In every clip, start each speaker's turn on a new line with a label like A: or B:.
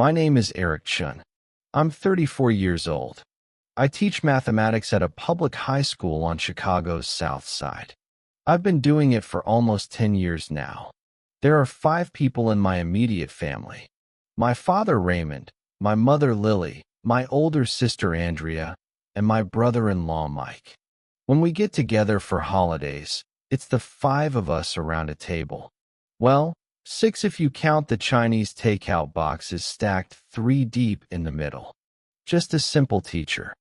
A: My name is Eric Chen. I'm 34 years old. I teach mathematics at a public high school on Chicago's South Side. I've been doing it for almost 10 years now. There are 5 people in my immediate family. My father, Raymond, my mother, Lily, my older sister, Andrea, and my brother-in-law, Mike. When we get together for holidays, it's the 5 of us around a table. Well, 6 if you count the Chinese takeout boxes stacked 3 deep in the middle. Just a simple teacher.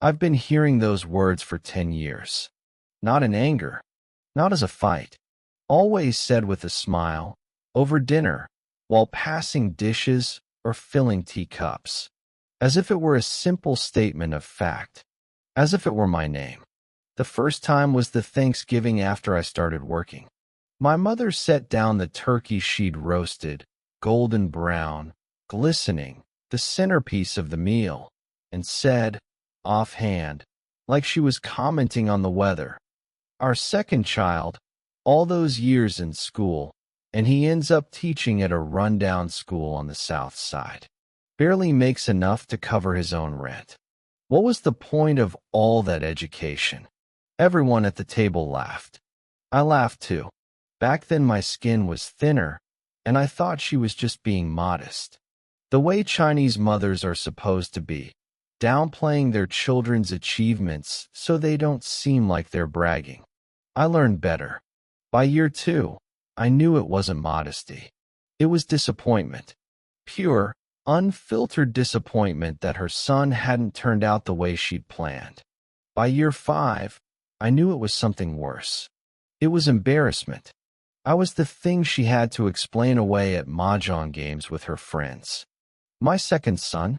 A: I've been hearing those words for 10 years. Not in anger, not as a fight. Always said with a smile, over dinner, while passing dishes or filling teacups. As if it were a simple statement of fact. As if it were my name. The first time was the Thanksgiving after I started working. My mother set down the turkey she'd roasted, golden brown, glistening, the centerpiece of the meal, and said, offhand, like she was commenting on the weather, "Our second child, all those years in school, and he ends up teaching at a rundown school on the South Side. Barely makes enough to cover his own rent." What was the point of all that education? Everyone at the table laughed. I laughed too. Back then my skin was thinner, and I thought she was just being modest. The way Chinese mothers are supposed to be, downplaying their children's achievements so they don't seem like they're bragging. I learned better. By year 2, I knew it wasn't modesty. It was disappointment. Pure, unfiltered disappointment that her son hadn't turned out the way she'd planned. By year 5, I knew it was something worse. It was embarrassment. I was the thing she had to explain away at mahjong games with her friends. My second son?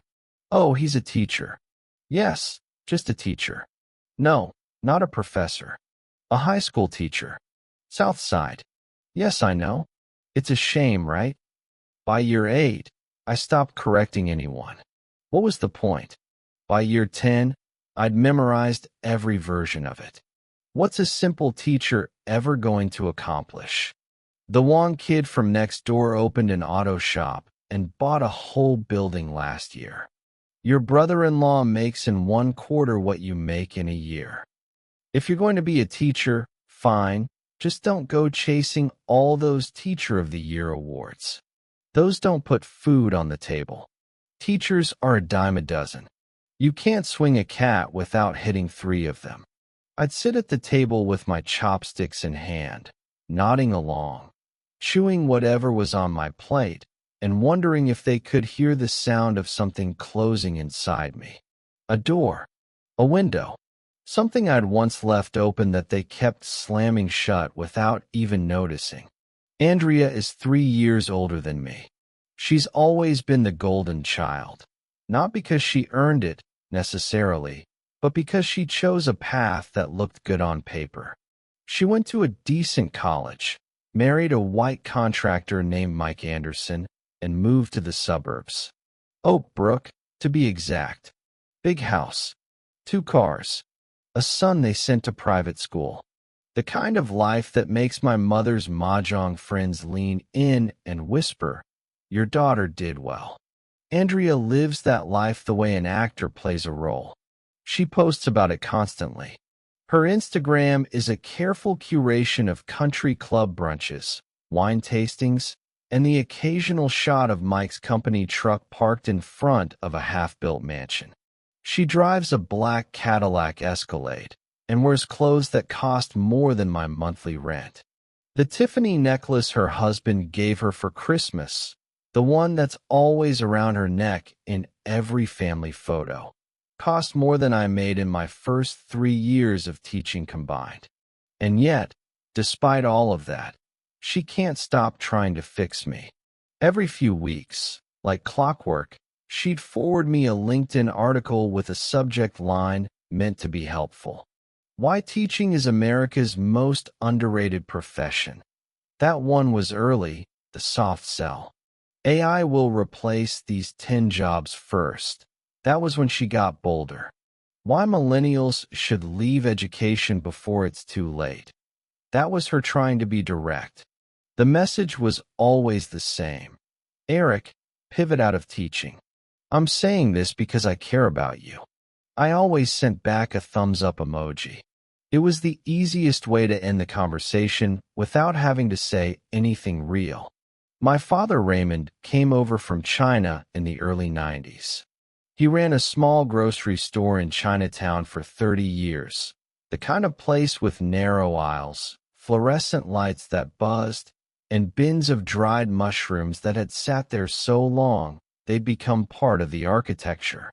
A: Oh, he's a teacher. Yes, just a teacher. No, not a professor. A high school teacher. South Side. Yes, I know. It's a shame, right? By year 8, I stopped correcting anyone. What was the point? By year 10, I'd memorized every version of it. What's a simple teacher ever going to accomplish? The Wong kid from next door opened an auto shop and bought a whole building last year. Your brother-in-law makes in 1/4 what you make in a year. If you're going to be a teacher, fine, just don't go chasing all those Teacher of the Year awards. Those don't put food on the table. Teachers are a dime a dozen. You can't swing a cat without hitting 3 of them. I'd sit at the table with my chopsticks in hand, nodding along, chewing whatever was on my plate, and wondering if they could hear the sound of something closing inside me. A door, a window, something I'd once left open that they kept slamming shut without even noticing. Andrea is 3 years older than me. She's always been the golden child, not because she earned it, necessarily, but because she chose a path that looked good on paper. She went to a decent college, married a white contractor named Mike Anderson, and moved to the suburbs. Oak Brook, to be exact. Big house, 2 cars, a son they sent to private school. The kind of life that makes my mother's mahjong friends lean in and whisper, "Your daughter did well." Andrea lives that life the way an actor plays a role. She posts about it constantly. Her Instagram is a careful curation of country club brunches, wine tastings, and the occasional shot of Mike's company truck parked in front of a half-built mansion. She drives a black Cadillac Escalade and wears clothes that cost more than my monthly rent. The Tiffany necklace her husband gave her for Christmas, the one that's always around her neck in every family photo, cost more than I made in my first 3 years of teaching combined. And yet, despite all of that, she can't stop trying to fix me. Every few weeks, like clockwork, she'd forward me a LinkedIn article with a subject line meant to be helpful. Why teaching is America's most underrated profession. That one was early, the soft sell. AI will replace these 10 jobs first. That was when she got bolder. Why millennials should leave education before it's too late. That was her trying to be direct. The message was always the same. Eric, pivot out of teaching. I'm saying this because I care about you. I always sent back a thumbs up emoji. It was the easiest way to end the conversation without having to say anything real. My father, Raymond, came over from China in the early 90s. He ran a small grocery store in Chinatown for 30 years, the kind of place with narrow aisles, fluorescent lights that buzzed, and bins of dried mushrooms that had sat there so long they'd become part of the architecture.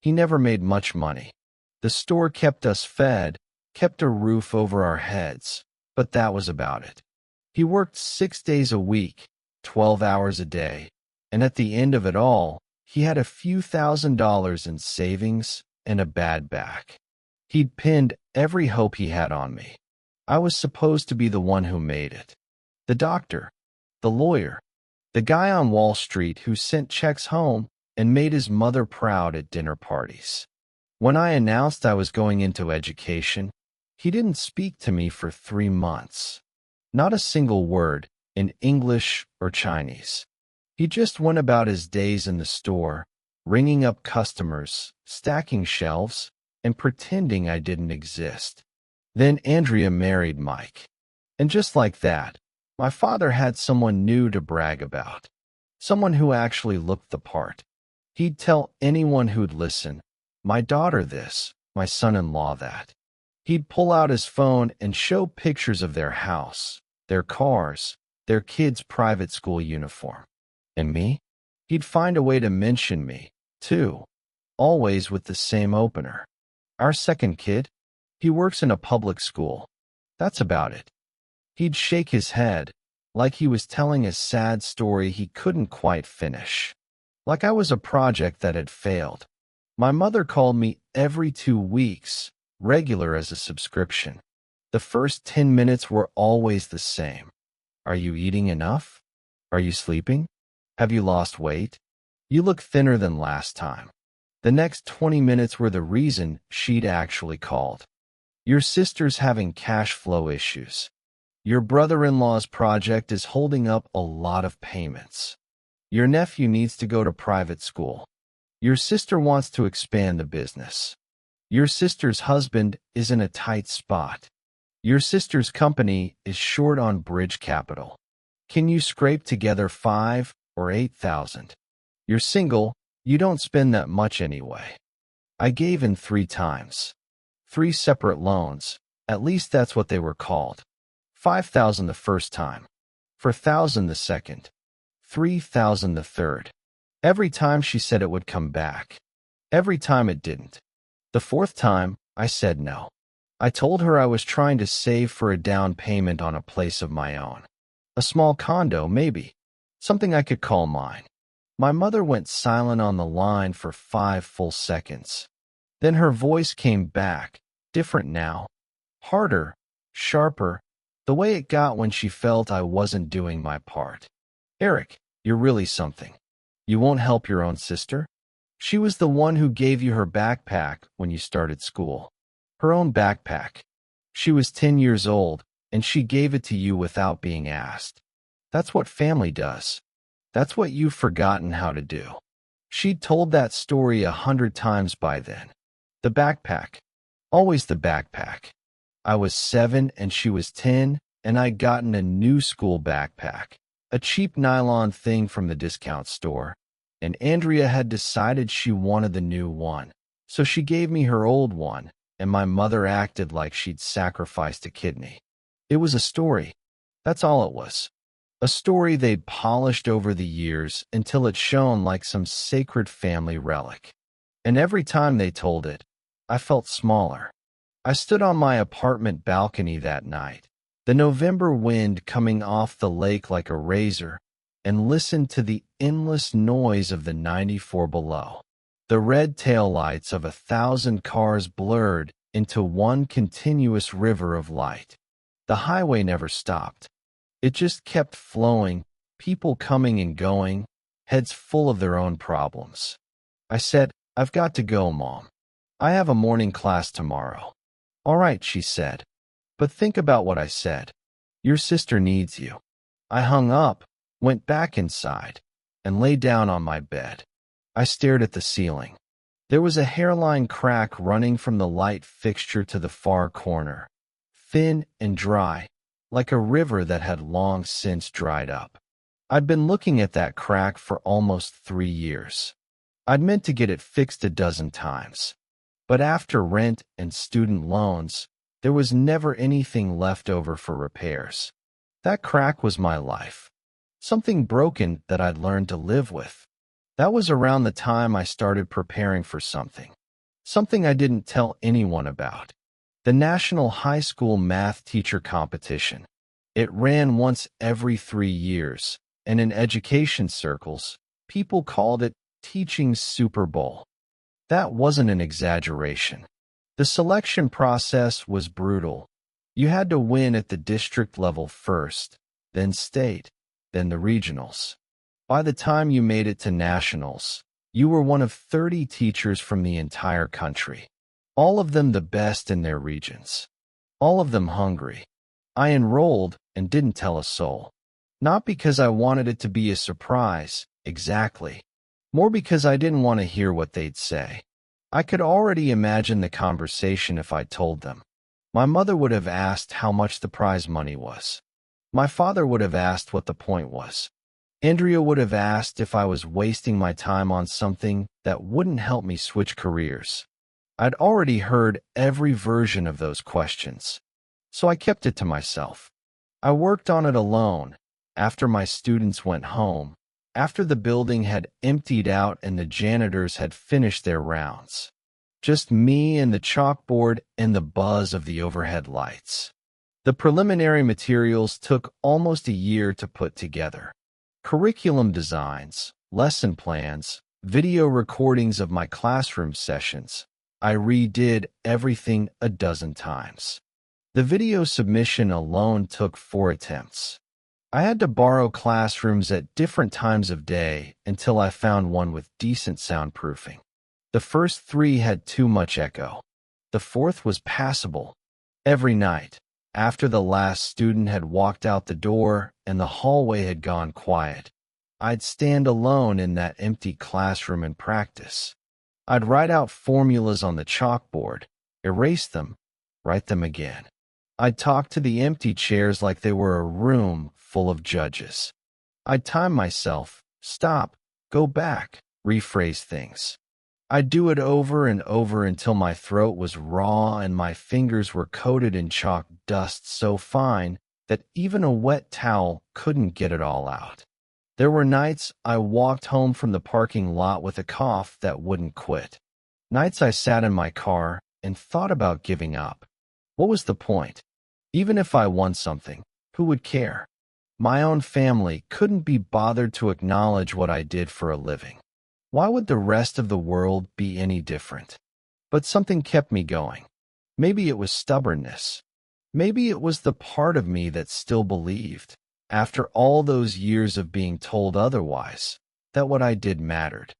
A: He never made much money. The store kept us fed, kept a roof over our heads, but that was about it. He worked 6 days a week, 12 hours a day, and at the end of it all, he had a few $1,000s in savings and a bad back. He'd pinned every hope he had on me. I was supposed to be the one who made it. The doctor, the lawyer, the guy on Wall Street who sent checks home and made his mother proud at dinner parties. When I announced I was going into education, he didn't speak to me for 3 months. Not a single word in English or Chinese. He just went about his days in the store, ringing up customers, stacking shelves, and pretending I didn't exist. Then Andrea married Mike. And just like that, my father had someone new to brag about. Someone who actually looked the part. He'd tell anyone who'd listen, my daughter this, my son-in-law that. He'd pull out his phone and show pictures of their house, their cars, their kids' private school uniform. And me? He'd find a way to mention me, too, always with the same opener. Our second kid? He works in a public school. That's about it. He'd shake his head, like he was telling a sad story he couldn't quite finish. Like I was a project that had failed. My mother called me every 2 weeks, regular as a subscription. The first 10 minutes were always the same. Are you eating enough? Are you sleeping? Have you lost weight? You look thinner than last time. The next 20 minutes were the reason she'd actually called. Your sister's having cash flow issues. Your brother-in-law's project is holding up a lot of payments. Your nephew needs to go to private school. Your sister wants to expand the business. Your sister's husband is in a tight spot. Your sister's company is short on bridge capital. Can you scrape together 5 or 8,000? You're single, you don't spend that much anyway. I gave in 3 times. 3 separate loans, at least that's what they were called. 5,000 the first time, 4,000 the second, 3,000 the third. Every time she said it would come back. Every time it didn't. The 4th time, I said no. I told her I was trying to save for a down payment on a place of my own. A small condo, maybe. Something I could call mine. My mother went silent on the line for 5 full seconds. Then her voice came back, different now. Harder, sharper, the way it got when she felt I wasn't doing my part. Eric, you're really something. You won't help your own sister? She was the one who gave you her backpack when you started school. Her own backpack. She was 10 years old, and she gave it to you without being asked. That's what family does. That's what you've forgotten how to do. She'd told that story 100 times by then. The backpack. Always the backpack. I was 7 and she was 10, and I'd gotten a new school backpack. A cheap nylon thing from the discount store. And Andrea had decided she wanted the new one. So she gave me her old one, and my mother acted like she'd sacrificed a kidney. It was a story. That's all it was. A story they'd polished over the years until it shone like some sacred family relic. And every time they told it, I felt smaller. I stood on my apartment balcony that night, the November wind coming off the lake like a razor, and listened to the endless noise of the 94 below. The red taillights of 1,000 cars blurred into one continuous river of light. The highway never stopped. It just kept flowing, people coming and going, heads full of their own problems. I said, I've got to go, Mom. I have a morning class tomorrow. All right, she said. But think about what I said. Your sister needs you. I hung up, went back inside. and lay down on my bed. I stared at the ceiling. There was a hairline crack running from the light fixture to the far corner, thin and dry, like a river that had long since dried up. I'd been looking at that crack for almost 3 years. I'd meant to get it fixed a dozen times. But after rent and student loans, there was never anything left over for repairs. That crack was my life. Something broken that I'd learned to live with. That was around the time I started preparing for something. Something I didn't tell anyone about. The National High School Math Teacher Competition. It ran once every 3 years, and in education circles, people called it Teaching Super Bowl. That wasn't an exaggeration. The selection process was brutal. You had to win at the district level first, then state, then the regionals. By the time you made it to nationals, you were one of 30 teachers from the entire country. All of them the best in their regions. All of them hungry. I enrolled and didn't tell a soul. Not because I wanted it to be a surprise, exactly. More because I didn't want to hear what they'd say. I could already imagine the conversation if I told them. My mother would have asked how much the prize money was. My father would have asked what the point was. Andrea would have asked if I was wasting my time on something that wouldn't help me switch careers. I'd already heard every version of those questions, so I kept it to myself. I worked on it alone, after my students went home, after the building had emptied out and the janitors had finished their rounds. Just me and the chalkboard and the buzz of the overhead lights. The preliminary materials took almost a year to put together. Curriculum designs, lesson plans, video recordings of my classroom sessions. I redid everything a dozen times. The video submission alone took 4 attempts. I had to borrow classrooms at different times of day until I found one with decent soundproofing. The first 3 had too much echo. The 4th was passable. Every night, after the last student had walked out the door and the hallway had gone quiet, I'd stand alone in that empty classroom and practice. I'd write out formulas on the chalkboard, erase them, write them again. I'd talk to the empty chairs like they were a room full of judges. I'd time myself, stop, go back, rephrase things. I'd do it over and over until my throat was raw and my fingers were coated in chalk dust so fine that even a wet towel couldn't get it all out. There were nights I walked home from the parking lot with a cough that wouldn't quit. Nights I sat in my car and thought about giving up. What was the point? Even if I won something, who would care? My own family couldn't be bothered to acknowledge what I did for a living. Why would the rest of the world be any different? But something kept me going. Maybe it was stubbornness. Maybe it was the part of me that still believed, after all those years of being told otherwise, that what I did mattered.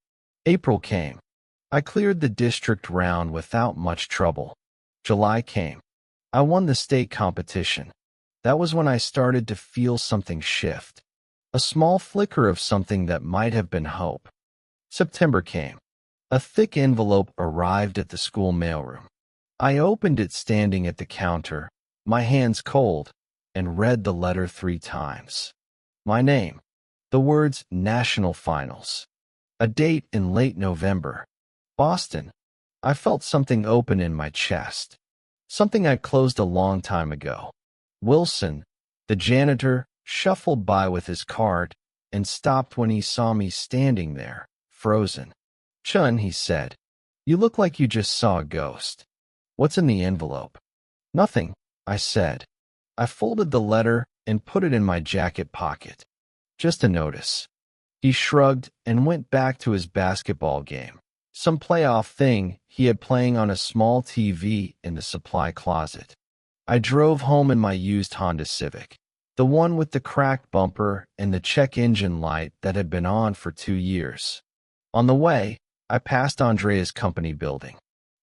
A: April came. I cleared the district round without much trouble. July came. I won the state competition. That was when I started to feel something shift. A small flicker of something that might have been hope. September came. A thick envelope arrived at the school mailroom. I opened it standing at the counter, my hands cold, and read the letter 3 times. My name. The words National Finals. A date in late November. Boston. I felt something open in my chest. Something I'd closed a long time ago. Wilson, the janitor, shuffled by with his cart and stopped when he saw me standing there, frozen. "Chun," he said, "you look like you just saw a ghost. What's in the envelope?" "Nothing," I said. I folded the letter and put it in my jacket pocket. "Just a notice." He shrugged and went back to his basketball game, some playoff thing he had playing on a small TV in the supply closet. I drove home in my used Honda Civic, the one with the cracked bumper and the check engine light that had been on for 2 years. On the way, I passed Andrea's company building.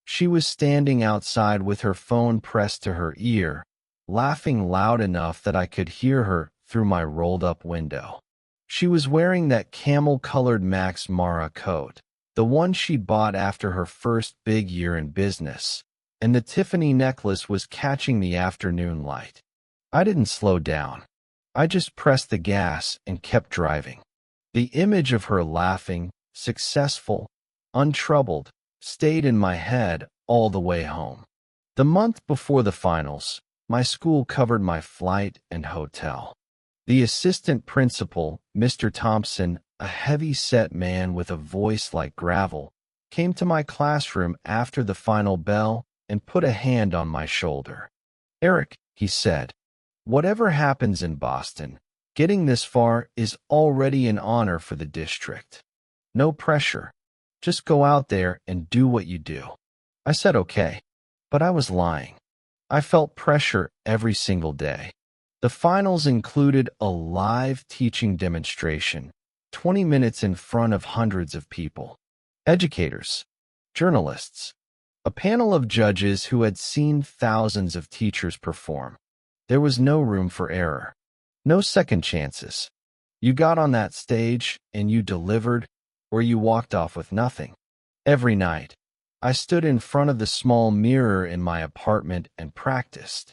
A: She was standing outside with her phone pressed to her ear, laughing loud enough that I could hear her through my rolled-up window. She was wearing that camel-colored Max Mara coat, the one she'd bought after her first big year in business, and the Tiffany necklace was catching the afternoon light. I didn't slow down. I just pressed the gas and kept driving. The image of her laughing, successful, untroubled, stayed in my head all the way home. The month before the finals, my school covered my flight and hotel. The assistant principal, Mr. Thompson, a heavy-set man with a voice like gravel, came to my classroom after the final bell and put a hand on my shoulder. "Eric," he said, "whatever happens in Boston, getting this far is already an honor for the district. No pressure. Just go out there and do what you do." I said okay, but I was lying. I felt pressure every single day. The finals included a live teaching demonstration, 20 minutes in front of hundreds of people. Educators, journalists, a panel of judges who had seen thousands of teachers perform. There was no room for error. No second chances. You got on that stage and you delivered, or you walked off with nothing. Every night, I stood in front of the small mirror in my apartment and practiced.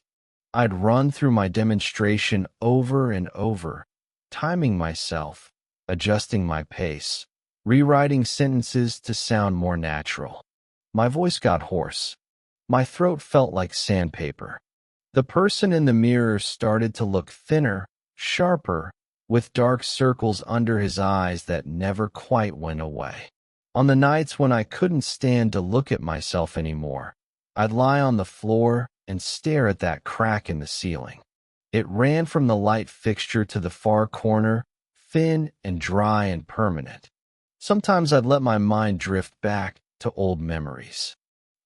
A: I'd run through my demonstration over and over, timing myself, adjusting my pace, rewriting sentences to sound more natural. My voice got hoarse. My throat felt like sandpaper. The person in the mirror started to look thinner, sharper, with dark circles under his eyes that never quite went away. On the nights when I couldn't stand to look at myself anymore, I'd lie on the floor and stare at that crack in the ceiling. It ran from the light fixture to the far corner, thin and dry and permanent. Sometimes I'd let my mind drift back to old memories,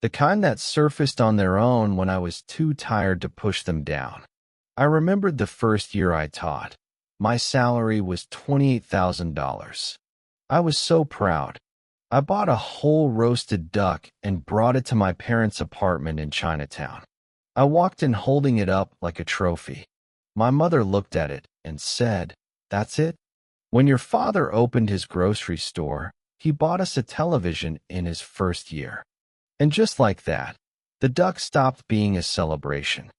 A: the kind that surfaced on their own when I was too tired to push them down. I remembered the first year I taught. My salary was $28,000. I was so proud. I bought a whole roasted duck and brought it to my parents' apartment in Chinatown. I walked in holding it up like a trophy. My mother looked at it and said, "That's it?" When your father opened his grocery store, he bought us a television in his first year. And just like that, the duck stopped being a celebration.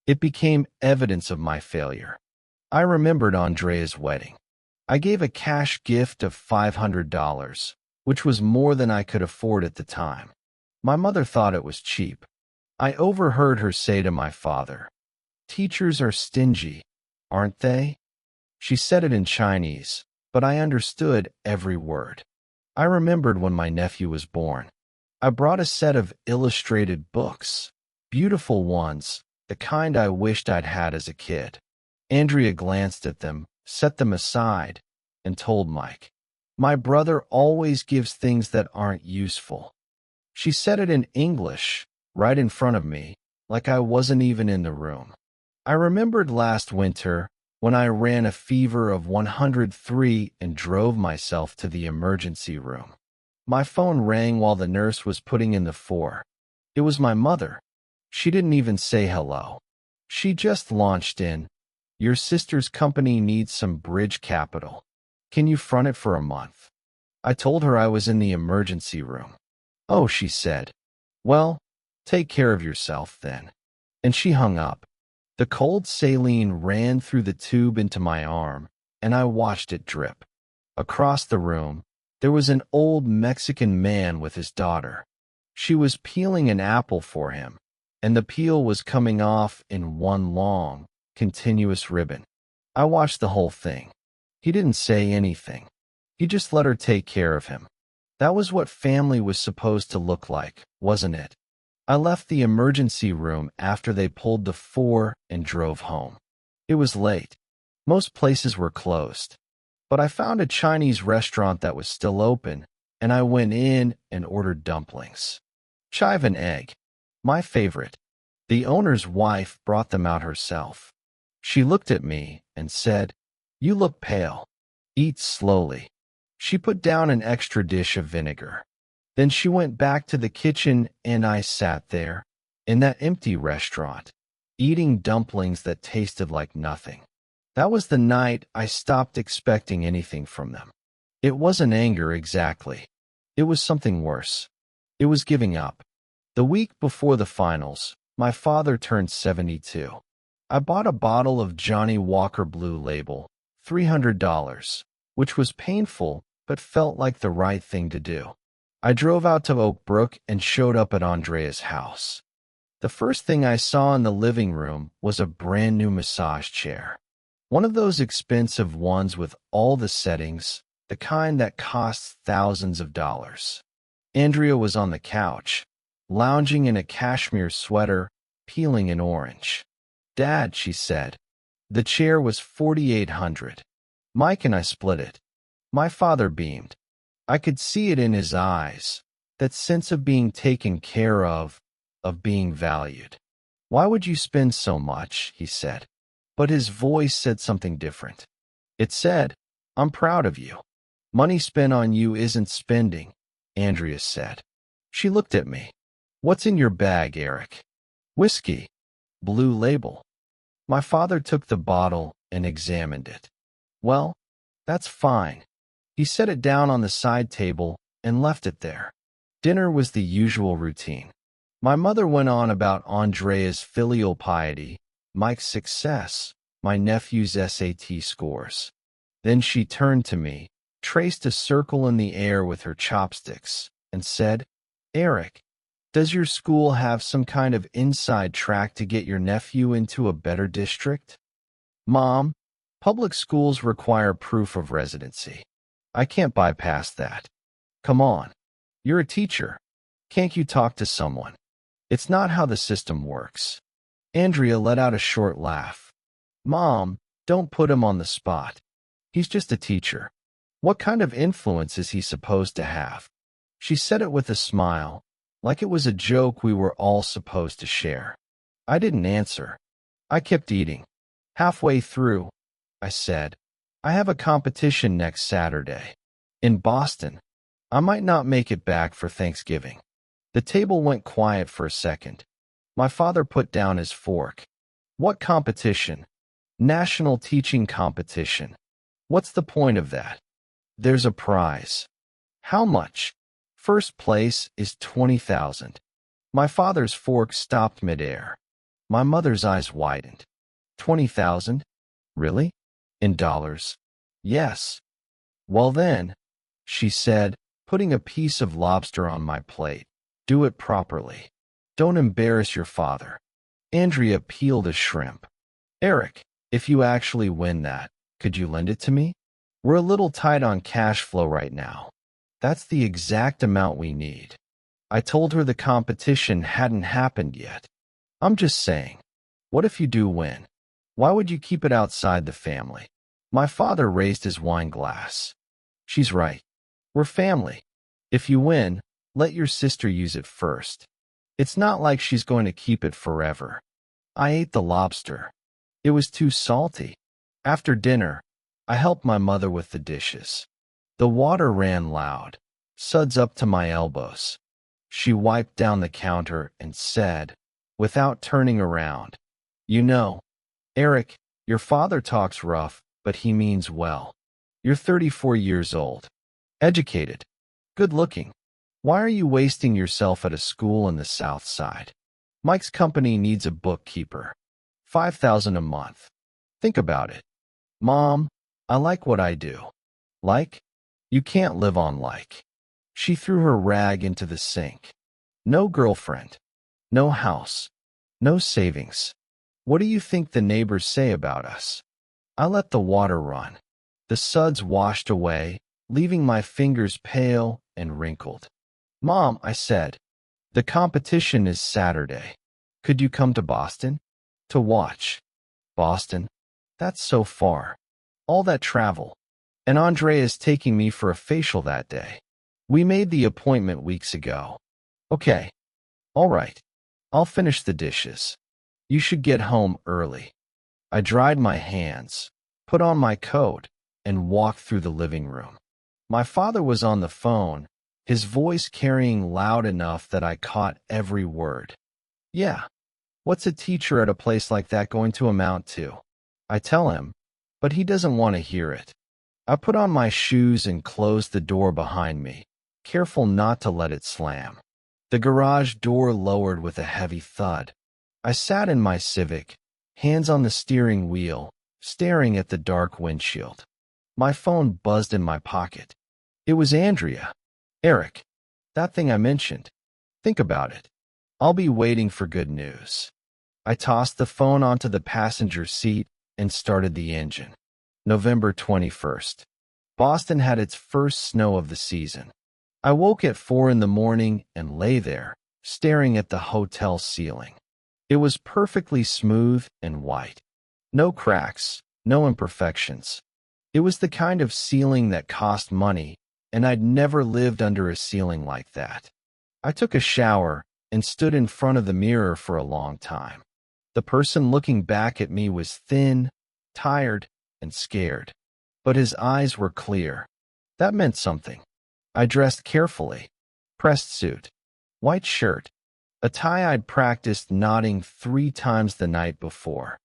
A: It became evidence of my failure. I remembered Andrea's wedding. I gave a cash gift of $500, which was more than I could afford at the time. My mother thought it was cheap. I overheard her say to my father, "Teachers are stingy, aren't they?" She said it in Chinese, but I understood every word. I remembered when my nephew was born. I brought a set of illustrated books, beautiful ones, the kind I wished I'd had as a kid. Andrea glanced at them, set them aside, and told Mike, "My brother always gives things that aren't useful." She said it in English, right in front of me, like I wasn't even in the room. I remembered last winter when I ran a fever of 103 and drove myself to the emergency room. My phone rang while the nurse was putting in the 4. It was my mother. She didn't even say hello. She just launched in, "Your sister's company needs some bridge capital. Can you front it for a month?" I told her I was in the emergency room. "Oh," she said. "Well, take care of yourself then." And she hung up. The cold saline ran through the tube into my arm, and I watched it drip. Across the room, there was an old Mexican man with his daughter. She was peeling an apple for him, and the peel was coming off in one long, continuous ribbon. I watched the whole thing. He didn't say anything. He just let her take care of him. That was what family was supposed to look like, wasn't it? I left the emergency room after they pulled the 4 and drove home. It was late. Most places were closed. But I found a Chinese restaurant that was still open, and I went in and ordered dumplings. Chive and egg. My favorite. The owner's wife brought them out herself. She looked at me and said, "You look pale. Eat slowly." She put down an extra dish of vinegar. Then she went back to the kitchen and I sat there, in that empty restaurant, eating dumplings that tasted like nothing. That was the night I stopped expecting anything from them. It wasn't anger exactly. It was something worse. It was giving up. The week before the finals, my father turned 72. I bought a bottle of Johnny Walker Blue Label, $300, which was painful but felt like the right thing to do. I drove out to Oak Brook and showed up at Andrea's house. The first thing I saw in the living room was a brand new massage chair. One of those expensive ones with all the settings, the kind that costs thousands of dollars. Andrea was on the couch, lounging in a cashmere sweater, peeling an orange. "Dad," she said. The chair was $4,800. Mike and I split it. My father beamed. I could see it in his eyes, that sense of being taken care of being valued. "Why would you spend so much?" he said. But his voice said something different. It said, "I'm proud of you. Money spent on you isn't spending," Andrea said. She looked at me. "What's in your bag, Eric?" "Whiskey. Blue Label." My father took the bottle and examined it. "Well, that's fine." He set it down on the side table and left it there. Dinner was the usual routine. My mother went on about Andrea's filial piety, Mike's success, my nephew's SAT scores. Then she turned to me, traced a circle in the air with her chopsticks, and said, "Eric, does your school have some kind of inside track to get your nephew into a better district?" "Mom, public schools require proof of residency. I can't bypass that." "Come on. You're a teacher. Can't you talk to someone?" "It's not how the system works." Andrea let out a short laugh. "Mom, don't put him on the spot. He's just a teacher. What kind of influence is he supposed to have?" She said it with a smile, like it was a joke we were all supposed to share. I didn't answer. I kept eating. Halfway through, I said, "I have a competition next Saturday. In Boston. I might not make it back for Thanksgiving." The table went quiet for a second. My father put down his fork. "What competition?" "National teaching competition." "What's the point of that?" "There's a prize." "How much?" "First place is 20,000. My father's fork stopped midair. My mother's eyes widened. 20,000? Really? In dollars?" "Yes." "Well then," she said, putting a piece of lobster on my plate, "do it properly. Don't embarrass your father." Andrea peeled a shrimp. "Eric, if you actually win that, could you lend it to me? We're a little tight on cash flow right now. That's the exact amount we need." I told her the competition hadn't happened yet. "I'm just saying, what if you do win? Why would you keep it outside the family?" My father raised his wine glass. "She's right. We're family. If you win, let your sister use it first. It's not like she's going to keep it forever." I ate the lobster. It was too salty. After dinner, I helped my mother with the dishes. The water ran loud, suds up to my elbows. She wiped down the counter and said, without turning around, "You know, Eric, your father talks rough, but he means well. You're 34 years old. Educated. Good looking. Why are you wasting yourself at a school in the South Side? Mike's company needs a bookkeeper. 5,000 a month. Think about it." "Mom, I like what I do." "Like? You can't live on like." She threw her rag into the sink. "No girlfriend. No house. No savings. What do you think the neighbors say about us?" I let the water run. The suds washed away, leaving my fingers pale and wrinkled. "Mom," I said, "the competition is Saturday. Could you come to Boston?" "To watch." "Boston? That's so far. All that travel. And Andre is taking me for a facial that day. We made the appointment weeks ago." "Okay. All right. I'll finish the dishes. You should get home early." I dried my hands, put on my coat, and walked through the living room. My father was on the phone, his voice carrying loud enough that I caught every word. "Yeah. What's a teacher at a place like that going to amount to?" I tell him, but he doesn't want to hear it. I put on my shoes and closed the door behind me, careful not to let it slam. The garage door lowered with a heavy thud. I sat in my Civic, hands on the steering wheel, staring at the dark windshield. My phone buzzed in my pocket. It was Andrea. Eric, that thing I mentioned. Think about it. I'll be waiting for good news. I tossed the phone onto the passenger seat and started the engine. November 21st. Boston had its first snow of the season. I woke at 4 in the morning and lay there, staring at the hotel ceiling. It was perfectly smooth and white. No cracks, no imperfections. It was the kind of ceiling that cost money, and I'd never lived under a ceiling like that. I took a shower and stood in front of the mirror for a long time. The person looking back at me was thin, tired, and scared, but his eyes were clear. That meant something. I dressed carefully. Pressed suit, white shirt, a tie I'd practiced knotting 3 times the night before.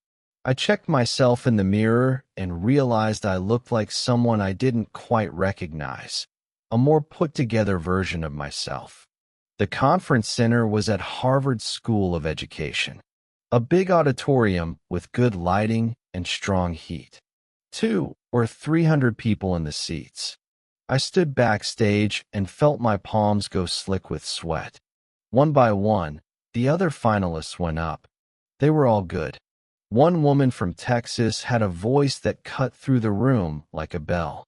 A: I checked myself in the mirror and realized I looked like someone I didn't quite recognize, a more put-together version of myself. The conference center was at Harvard School of Education, a big auditorium with good lighting and strong heat. 200 or 300 people in the seats. I stood backstage and felt my palms go slick with sweat. One by one, the other finalists went up. They were all good. One woman from Texas had a voice that cut through the room like a bell.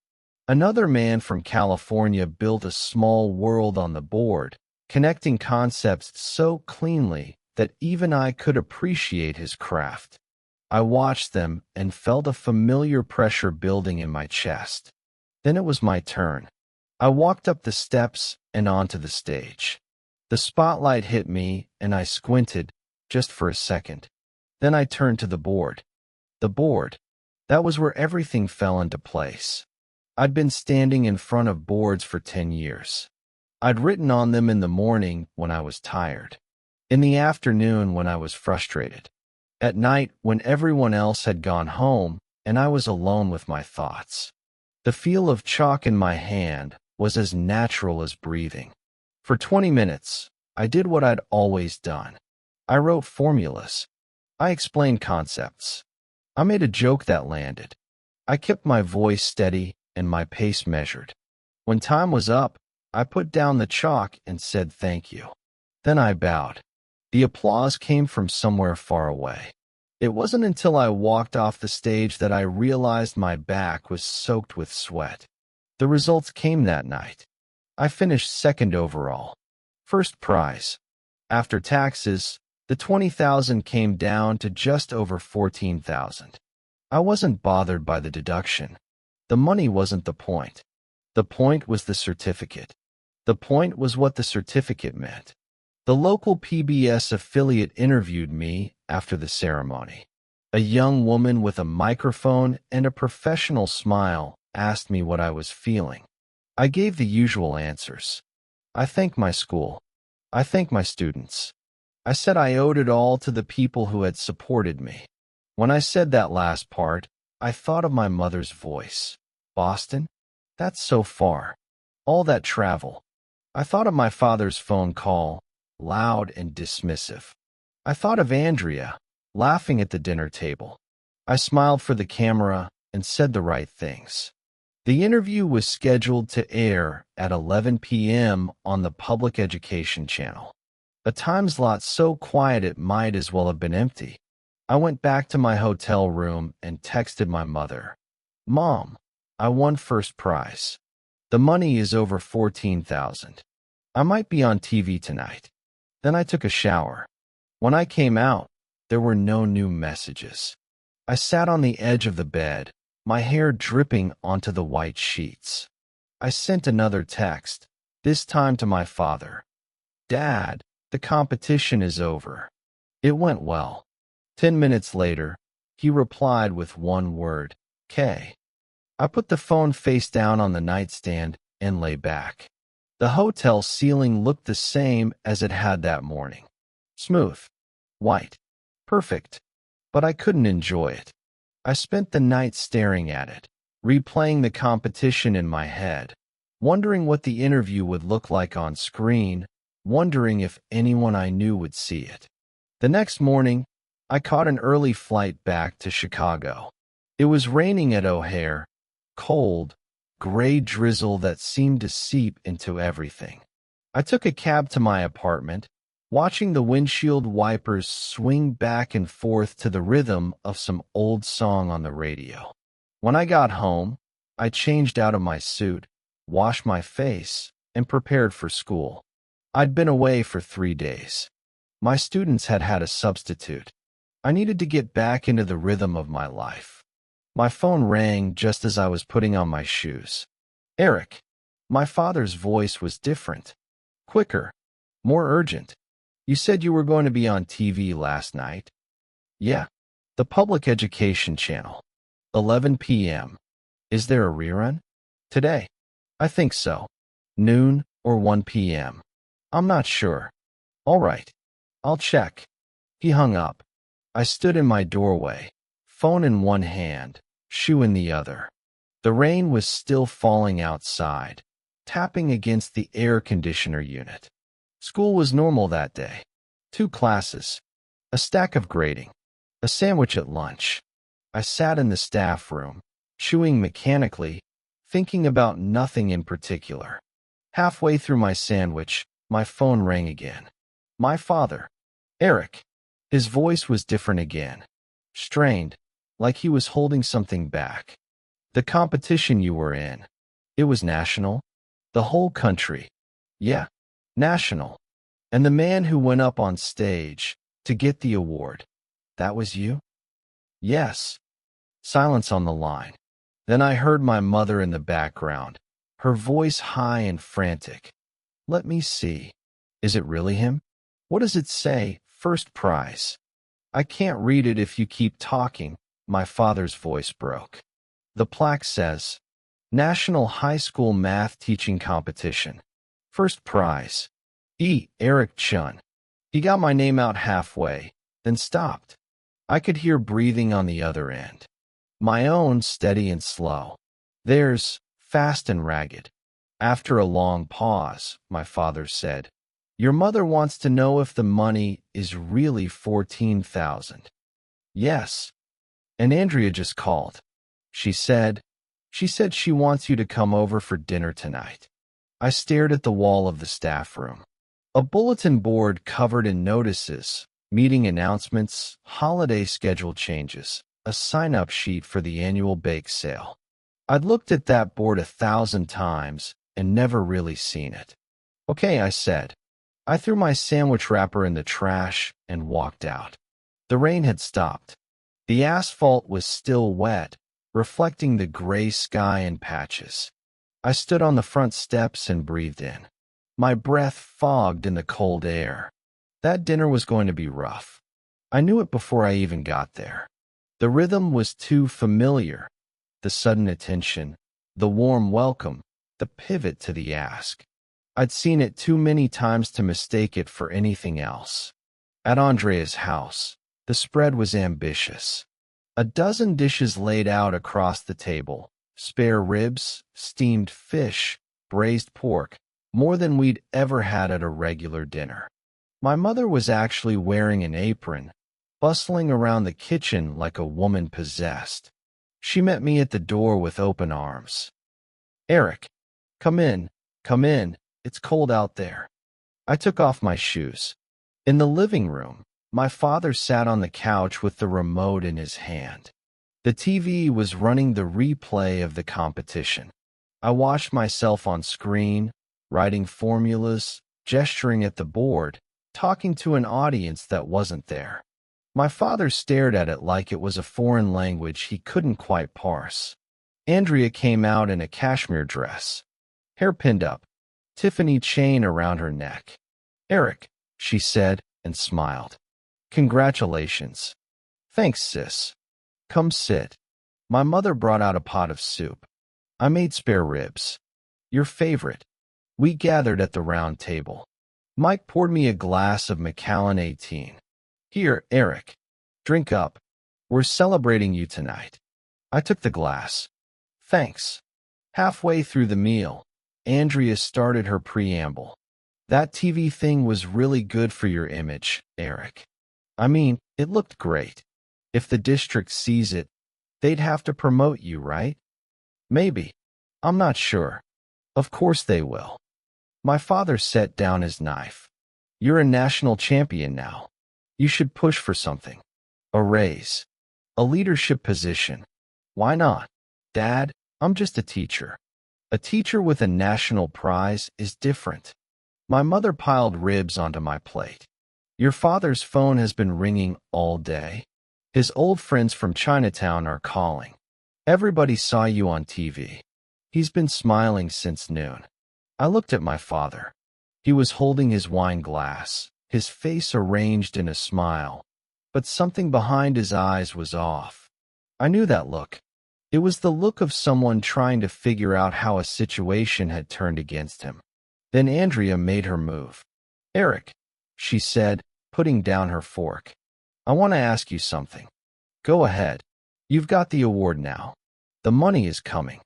A: Another man from California built a small world on the board, connecting concepts so cleanly that even I could appreciate his craft. I watched them and felt a familiar pressure building in my chest. Then it was my turn. I walked up the steps and onto the stage. The spotlight hit me, and I squinted, just for a second. Then I turned to the board. The board. That was where everything fell into place. I'd been standing in front of boards for 10 years. I'd written on them in the morning when I was tired, in the afternoon when I was frustrated, at night when everyone else had gone home and I was alone with my thoughts. The feel of chalk in my hand was as natural as breathing. For 20 minutes, I did what I'd always done. I wrote formulas. I explained concepts. I made a joke that landed. I kept my voice steady and my pace measured. When time was up, I put down the chalk and said thank you. Then I bowed. The applause came from somewhere far away. It wasn't until I walked off the stage that I realized my back was soaked with sweat. The results came that night. I finished second overall. First prize. After taxes, the $20,000 came down to just over $14,000. I wasn't bothered by the deduction. The money wasn't the point. The point was the certificate. The point was what the certificate meant. The local PBS affiliate interviewed me after the ceremony. A young woman with a microphone and a professional smile asked me what I was feeling. I gave the usual answers. I thanked my school. I thanked my students. I said I owed it all to the people who had supported me. When I said that last part, I thought of my mother's voice. Boston? That's so far. All that travel. I thought of my father's phone call, loud and dismissive. I thought of Andrea, laughing at the dinner table. I smiled for the camera and said the right things. The interview was scheduled to air at 11 p.m. on the Public Education Channel. A time slot so quiet it might as well have been empty. I went back to my hotel room and texted my mother. Mom, I won first prize. The money is over $14,000. I might be on TV tonight. Then I took a shower. When I came out, there were no new messages. I sat on the edge of the bed, my hair dripping onto the white sheets. I sent another text, this time to my father. Dad, the competition is over. It went well. 10 minutes later, he replied with one word, K. I put the phone face down on the nightstand and lay back. The hotel ceiling looked the same as it had that morning. Smooth. White. Perfect. But I couldn't enjoy it. I spent the night staring at it, replaying the competition in my head, wondering what the interview would look like on screen, wondering if anyone I knew would see it. The next morning, I caught an early flight back to Chicago. It was raining at O'Hare, cold, gray drizzle that seemed to seep into everything. I took a cab to my apartment, watching the windshield wipers swing back and forth to the rhythm of some old song on the radio. When I got home, I changed out of my suit, washed my face, and prepared for school. I'd been away for 3 days. My students had had a substitute. I needed to get back into the rhythm of my life. My phone rang just as I was putting on my shoes. Eric. My father's voice was different. Quicker. More urgent. You said you were going to be on TV last night. Yeah. The public education channel. 11 p.m. Is there a rerun? Today. I think so. Noon or 1 p.m. I'm not sure. All right. I'll check. He hung up. I stood in my doorway, phone in one hand, shoe in the other. The rain was still falling outside, tapping against the air conditioner unit. School was normal that day. 2 classes, a stack of grading, a sandwich at lunch. I sat in the staff room, chewing mechanically, thinking about nothing in particular. Halfway through my sandwich, my phone rang again. My father. Eric. His voice was different again. Strained, like he was holding something back. The competition you were in. It was national? The whole country. Yeah, national. And the man who went up on stage to get the award. That was you? Yes. Silence on the line. Then I heard my mother in the background, her voice high and frantic. Let me see. Is it really him? What does it say? First prize. I can't read it if you keep talking. My father's voice broke. The plaque says, National High School Math Teaching Competition. First prize. Eric Chen. He got my name out halfway, then stopped. I could hear breathing on the other end. My own steady and slow. Theirs fast and ragged. After a long pause, my father said, Your mother wants to know if the money is really 14,000. Yes. And Andrea just called. She said she wants you to come over for dinner tonight. I stared at the wall of the staff room. A bulletin board covered in notices, meeting announcements, holiday schedule changes, a sign-up sheet for the annual bake sale. I'd looked at that board 1,000 times and never really seen it. Okay, I said. I threw my sandwich wrapper in the trash and walked out. The rain had stopped. The asphalt was still wet, reflecting the gray sky in patches. I stood on the front steps and breathed in. My breath fogged in the cold air. That dinner was going to be rough. I knew it before I even got there. The rhythm was too familiar. The sudden attention, the warm welcome, the pivot to the ask. I'd seen it too many times to mistake it for anything else. At Andrea's house, the spread was ambitious. A dozen dishes laid out across the table, spare ribs, steamed fish, braised pork, more than we'd ever had at a regular dinner. My mother was actually wearing an apron, bustling around the kitchen like a woman possessed. She met me at the door with open arms. Eric, come in, it's cold out there. I took off my shoes. In the living room, my father sat on the couch with the remote in his hand. The TV was running the replay of the competition. I watched myself on screen, writing formulas, gesturing at the board, talking to an audience that wasn't there. My father stared at it like it was a foreign language he couldn't quite parse. Andrea came out in a cashmere dress, hair pinned up, Tiffany chain around her neck. Eric, she said, and smiled. Congratulations. Thanks, sis. Come sit. My mother brought out a pot of soup. I made spare ribs. Your favorite. We gathered at the round table. Mike poured me a glass of Macallan 18. Here, Eric. Drink up. We're celebrating you tonight. I took the glass. Thanks. Halfway through the meal, Andrea started her preamble. That TV thing was really good for your image, Eric. I mean, it looked great. If the district sees it, they'd have to promote you, right? Maybe. I'm not sure. Of course they will. My father set down his knife. You're a national champion now. You should push for something. A raise. A leadership position. Why not? Dad, I'm just a teacher. A teacher with a national prize is different. My mother piled ribs onto my plate. Your father's phone has been ringing all day. His old friends from Chinatown are calling. Everybody saw you on TV. He's been smiling since noon. I looked at my father. He was holding his wine glass, his face arranged in a smile, but something behind his eyes was off. I knew that look. It was the look of someone trying to figure out how a situation had turned against him. Then Andrea made her move. Eric, she said, putting down her fork. I want to ask you something. Go ahead. You've got the award now. The money is coming.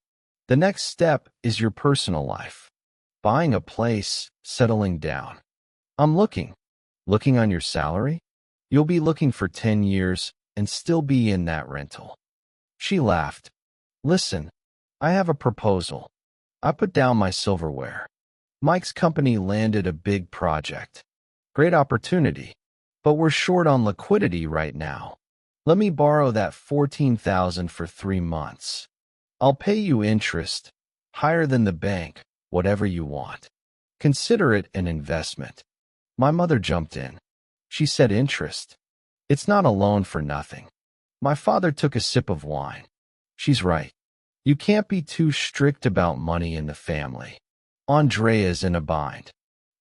A: The next step is your personal life. Buying a place, settling down. I'm looking. Looking on your salary? You'll be looking for 10 years and still be in that rental. She laughed. Listen, I have a proposal. I put down my silverware. Mike's company landed a big project. Great opportunity, but we're short on liquidity right now. Let me borrow that $14,000 for 3 months. I'll pay you interest, higher than the bank, whatever you want. Consider it an investment. My mother jumped in. She said interest. It's not a loan for nothing. My father took a sip of wine. She's right. You can't be too strict about money in the family. Andrea's in a bind.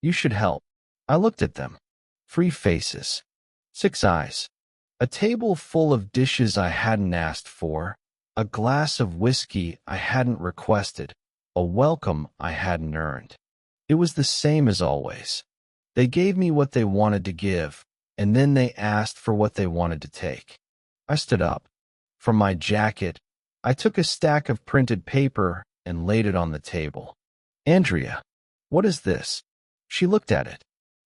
A: You should help. I looked at them. 3 faces. 6 eyes. A table full of dishes I hadn't asked for. A glass of whiskey I hadn't requested. A welcome I hadn't earned. It was the same as always. They gave me what they wanted to give, and then they asked for what they wanted to take. I stood up. From my jacket, I took a stack of printed paper and laid it on the table. Andrea, what is this? She looked at it.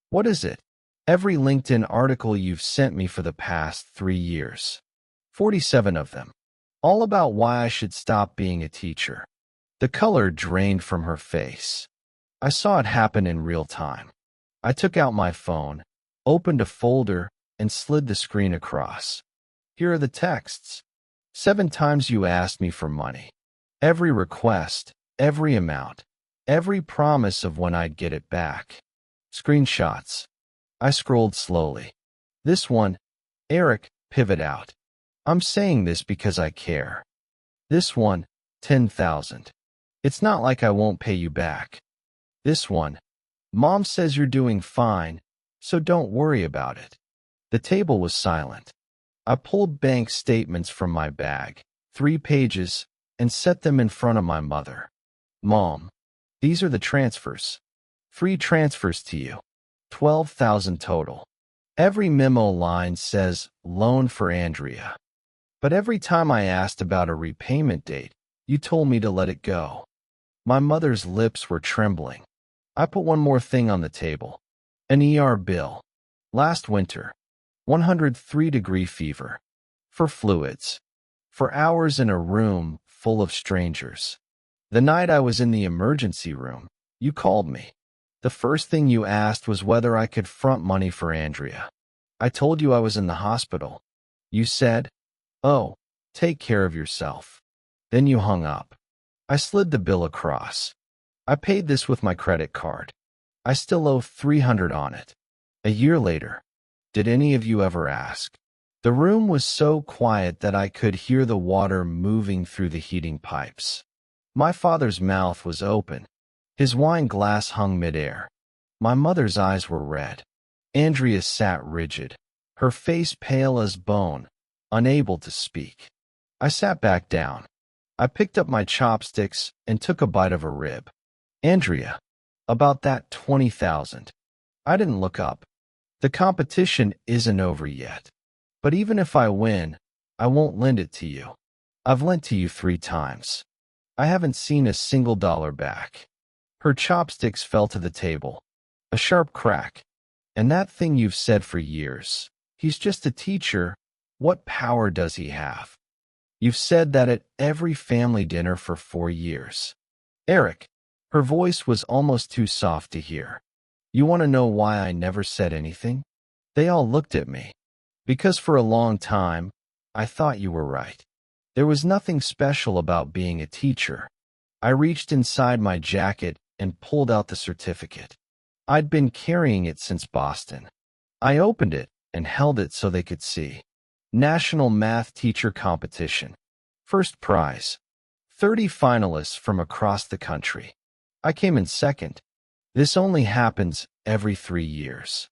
A: What is it? Every LinkedIn article you've sent me for the past 3 years. 47 of them. All about why I should stop being a teacher. The color drained from her face. I saw it happen in real time. I took out my phone, opened a folder, and slid the screen across. Here are the texts. 7 times you asked me for money. Every request, every amount, every promise of when I'd get it back. Screenshots. I scrolled slowly. This one, Eric, pivot out. I'm saying this because I care. This one, 10,000. It's not like I won't pay you back. This one, Mom says you're doing fine, so don't worry about it. The table was silent. I pulled bank statements from my bag, 3 pages, and set them in front of my mother. Mom, these are the transfers. 3 transfers to you. 12,000 total. Every memo line says loan for Andrea. But every time I asked about a repayment date, you told me to let it go. My mother's lips were trembling. I put one more thing on the table. An ER bill. Last winter. 103-degree fever. For fluids. For hours in a room full of strangers. The night I was in the emergency room, you called me. The first thing you asked was whether I could front money for Andrea. I told you I was in the hospital. You said, "Oh, take care of yourself." Then you hung up. I slid the bill across. I paid this with my credit card. I still owe $300 on it. A year later. Did any of you ever ask? The room was so quiet that I could hear the water moving through the heating pipes. My father's mouth was open. His wine glass hung midair. My mother's eyes were red. Andrea sat rigid, her face pale as bone, unable to speak. I sat back down. I picked up my chopsticks and took a bite of a rib. Andrea, about that 20,000. I didn't look up. The competition isn't over yet. But even if I win, I won't lend it to you. I've lent to you 3 times. I haven't seen a single dollar back." Her chopsticks fell to the table. A sharp crack. "And that thing you've said for years. He's just a teacher. What power does he have? You've said that at every family dinner for 4 years. Eric." Her voice was almost too soft to hear. "You want to know why I never said anything?" They all looked at me. "Because for a long time, I thought you were right. There was nothing special about being a teacher." I reached inside my jacket and pulled out the certificate. I'd been carrying it since Boston. I opened it and held it so they could see. National Math Teacher Competition. First prize. 30 finalists from across the country. I came in second. This only happens every 3 years.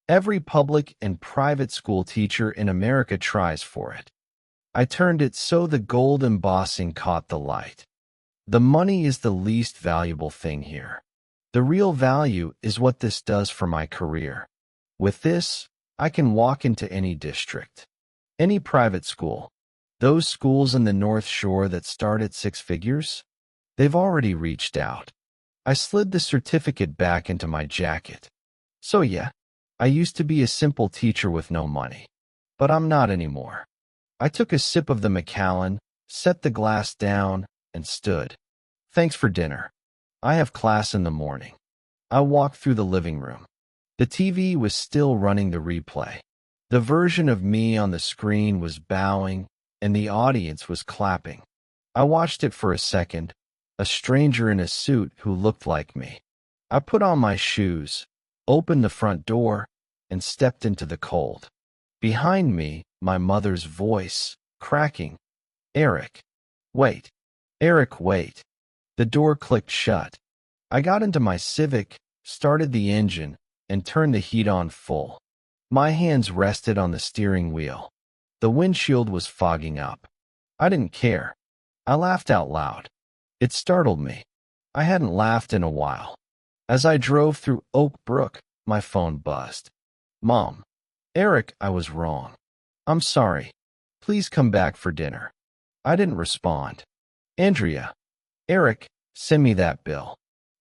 A: Every public and private school teacher in America tries for it. I turned it so the gold embossing caught the light. The money is the least valuable thing here. The real value is what this does for my career. With this, I can walk into any district, any private school. Those schools in the North Shore that start at 6 figures, they've already reached out. I slid the certificate back into my jacket. So yeah, I used to be a simple teacher with no money. But I'm not anymore. I took a sip of the Macallan, set the glass down, and stood. "Thanks for dinner. I have class in the morning." I walked through the living room. The TV was still running the replay. The version of me on the screen was bowing, and the audience was clapping. I watched it for a second, a stranger in a suit who looked like me. I put on my shoes, opened the front door, and stepped into the cold. Behind me, my mother's voice, cracking. "Eric, wait. Eric, wait." The door clicked shut. I got into my Civic, started the engine, and turned the heat on full. My hands rested on the steering wheel. The windshield was fogging up. I didn't care. I laughed out loud. It startled me. I hadn't laughed in a while. As I drove through Oak Brook, my phone buzzed. "Mom. Eric, I was wrong. I'm sorry. Please come back for dinner." I didn't respond. "Andrea. Eric, send me that bill.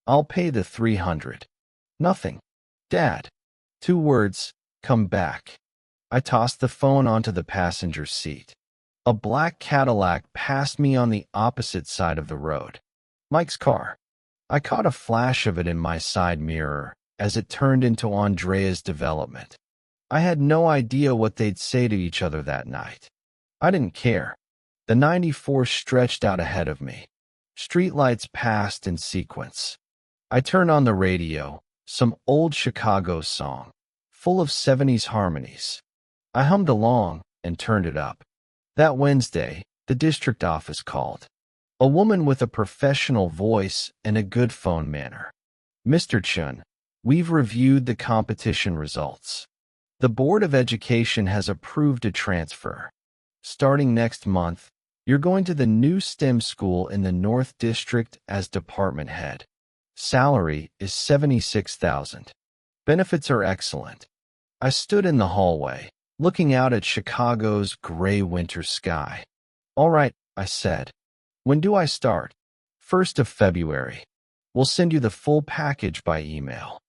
A: I'll pay the 300. Nothing. Dad. 2 words, come back." I tossed the phone onto the passenger seat. A black Cadillac passed me on the opposite side of the road. Mike's car. I caught a flash of it in my side mirror as it turned into Andrea's development. I had no idea what they'd say to each other that night. I didn't care. The 94 stretched out ahead of me. Streetlights passed in sequence. I turned on the radio, some old Chicago song, full of 70s harmonies. I hummed along and turned it up. That Wednesday, the district office called. A woman with a professional voice and a good phone manner. "Mr. Chen, we've reviewed the competition results. The Board of Education has approved a transfer. Starting next month, you're going to the new STEM school in the North District as department head. Salary is $76,000. Benefits are excellent." I stood in the hallway, looking out at Chicago's gray winter sky. "All right," I said. "When do I start?" "1st of February. We'll send you the full package by email."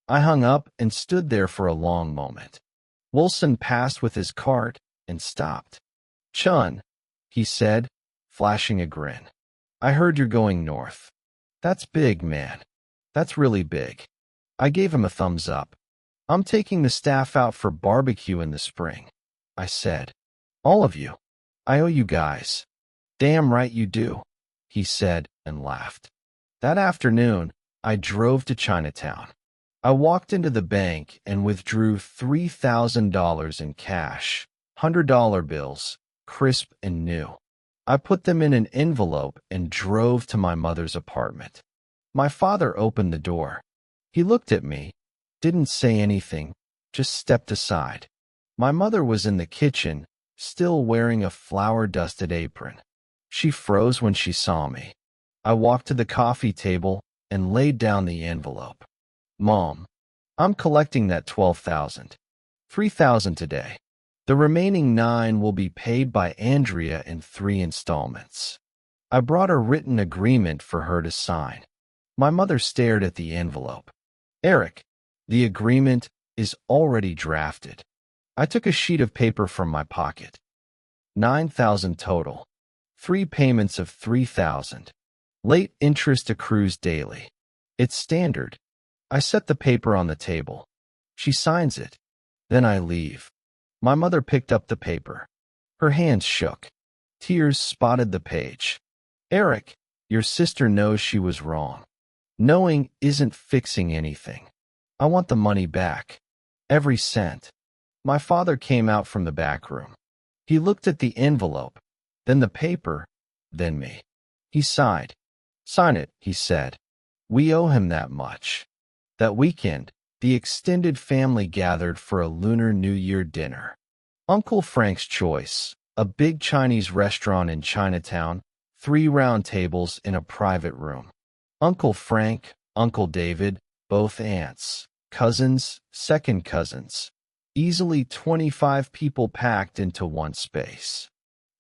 A: I hung up and stood there for a long moment. Wilson passed with his cart and stopped. "Chun," he said, flashing a grin. "I heard you're going north. That's big, man. That's really big." I gave him a thumbs up. "I'm taking the staff out for barbecue in the spring," I said. "All of you. I owe you guys." "Damn right you do," he said and laughed. That afternoon, I drove to Chinatown. I walked into the bank and withdrew $3,000 in cash, $100 bills, crisp and new. I put them in an envelope and drove to my mother's apartment. My father opened the door. He looked at me, didn't say anything, just stepped aside. My mother was in the kitchen, still wearing a flour-dusted apron. She froze when she saw me. I walked to the coffee table and laid down the envelope. "Mom, I'm collecting that $12,000. $3,000 today. The remaining 9 will be paid by Andrea in 3 installments. I brought a written agreement for her to sign. My mother stared at the envelope. Eric, the agreement is already drafted. I took a sheet of paper from my pocket. 9,000 total. 3 payments of 3,000. Late interest accrues daily. It's standard. I set the paper on the table. She signs it. Then I leave. My mother picked up the paper. Her hands shook. Tears spotted the page. Eric, your sister knows she was wrong. Knowing isn't fixing anything. I want the money back. Every cent. My father came out from the back room. He looked at the envelope, then the paper, then me. He sighed. Sign it, he said. We owe him that much. That weekend, the extended family gathered for a Lunar New Year dinner. Uncle Frank's Choice, a big Chinese restaurant in Chinatown, 3 round tables in a private room. Uncle Frank, Uncle David, both aunts, cousins, second cousins. Easily 25 people packed into one space.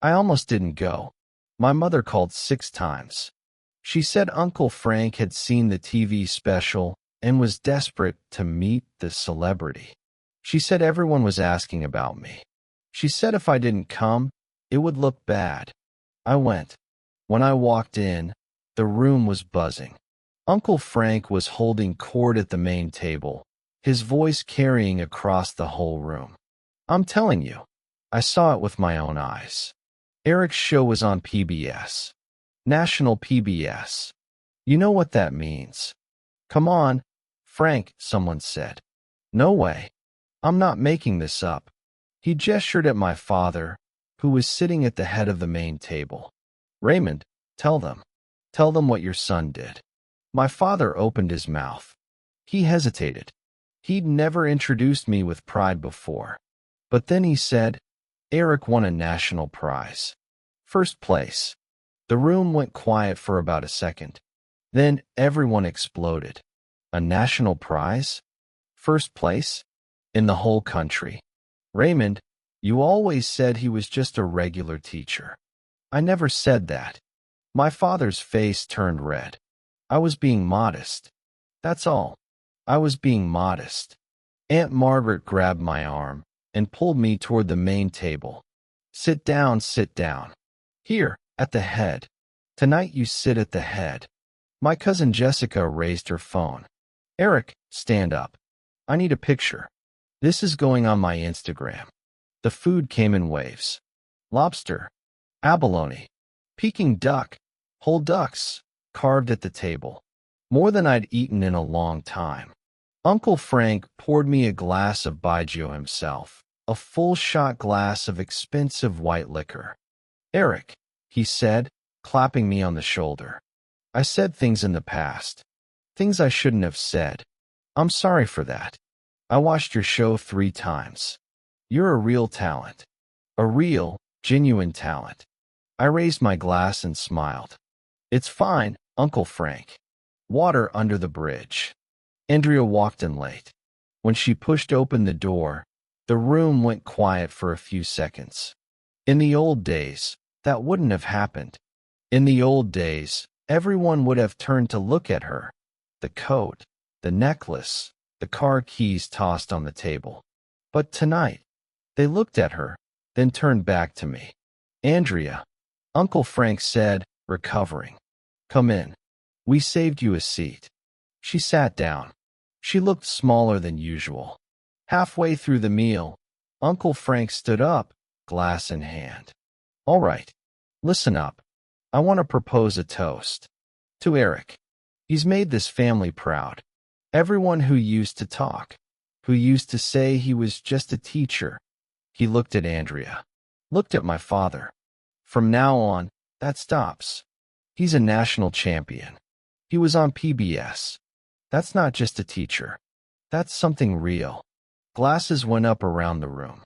A: I almost didn't go. My mother called 6 times. She said Uncle Frank had seen the TV special and was desperate to meet the celebrity. She said everyone was asking about me. She said if I didn't come, it would look bad. I went. When I walked in, the room was buzzing. Uncle Frank was holding court at the main table, his voice carrying across the whole room. I'm telling you, I saw it with my own eyes. Eric's show was on PBS. National PBS. You know what that means. Come on, Frank, someone said. No way. I'm not making this up. He gestured at my father, who was sitting at the head of the main table. Raymond, tell them. Tell them what your son did. My father opened his mouth. He hesitated. He'd never introduced me with pride before. But then he said, Eric won a national prize. First place. The room went quiet for about a second. Then everyone exploded. A national prize? First place? In the whole country. Raymond, you always said he was just a regular teacher. I never said that. My father's face turned red. I was being modest. That's all. I was being modest. Aunt Margaret grabbed my arm and pulled me toward the main table. Sit down, sit down. Here, at the head. Tonight you sit at the head. My cousin Jessica raised her phone. Eric, stand up. I need a picture. This is going on my Instagram. The food came in waves. Lobster, abalone, Peking duck, whole ducks, carved at the table. More than I'd eaten in a long time. Uncle Frank poured me a glass of baijiu himself, a full-shot glass of expensive white liquor. Eric, he said, clapping me on the shoulder. I said things in the past. Things I shouldn't have said. I'm sorry for that. I watched your show 3 times. You're a real talent. A real, genuine talent. I raised my glass and smiled. It's fine, Uncle Frank. Water under the bridge. Andrea walked in late. When she pushed open the door, the room went quiet for a few seconds. In the old days, that wouldn't have happened. In the old days, everyone would have turned to look at her. The coat, the necklace, the car keys tossed on the table. But tonight, they looked at her, then turned back to me. Andrea, Uncle Frank said, recovering. Come in. We saved you a seat. She sat down. She looked smaller than usual. Halfway through the meal, Uncle Frank stood up, glass in hand. All right, listen up. I want to propose a toast. To Eric. He's made this family proud. Everyone who used to talk, who used to say he was just a teacher. He looked at Andrea. Looked at my father. From now on, that stops. He's a national champion. He was on PBS. That's not just a teacher. That's something real. Glasses went up around the room.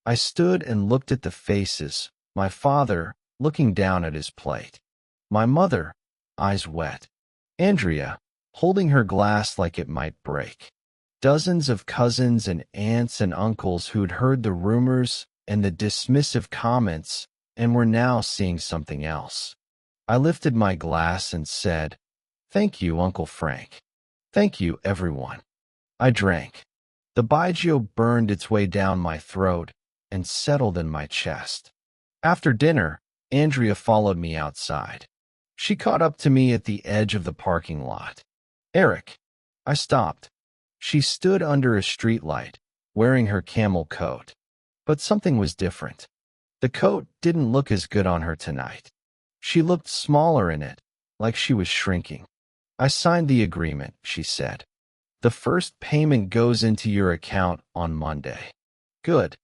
A: I stood and looked at the faces, my father looking down at his plate. My mother, eyes wet. Andrea, holding her glass like it might break. Dozens of cousins and aunts and uncles who'd heard the rumors and the dismissive comments, and we're now seeing something else. I lifted my glass and said, "Thank you, Uncle Frank. Thank you, everyone." I drank. The Baijiu burned its way down my throat and settled in my chest. After dinner, Andrea followed me outside. She caught up to me at the edge of the parking lot. "Eric." I stopped. She stood under a streetlight, wearing her camel coat. But something was different. The coat didn't look as good on her tonight. She looked smaller in it, like she was shrinking. "I signed the agreement," she said. "The first payment goes into your account on Monday." "Good.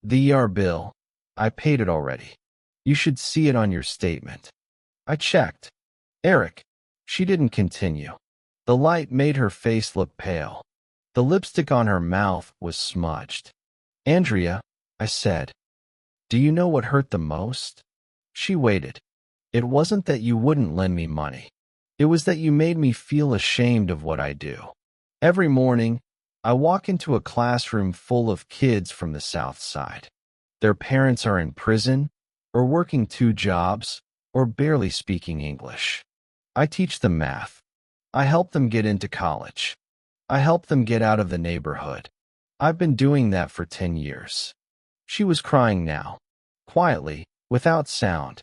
A: The ER bill, I paid it already. You should see it on your statement." I checked. "Eric." She didn't continue. The light made her face look pale. The lipstick on her mouth was smudged. "Andrea," I said, "do you know what hurt the most?" She waited. "It wasn't that you wouldn't lend me money. It was that you made me feel ashamed of what I do. Every morning, I walk into a classroom full of kids from the South Side. Their parents are in prison, or working 2 jobs, or barely speaking English. I teach them math. I help them get into college. I help them get out of the neighborhood. I've been doing that for 10 years. She was crying now, quietly, without sound.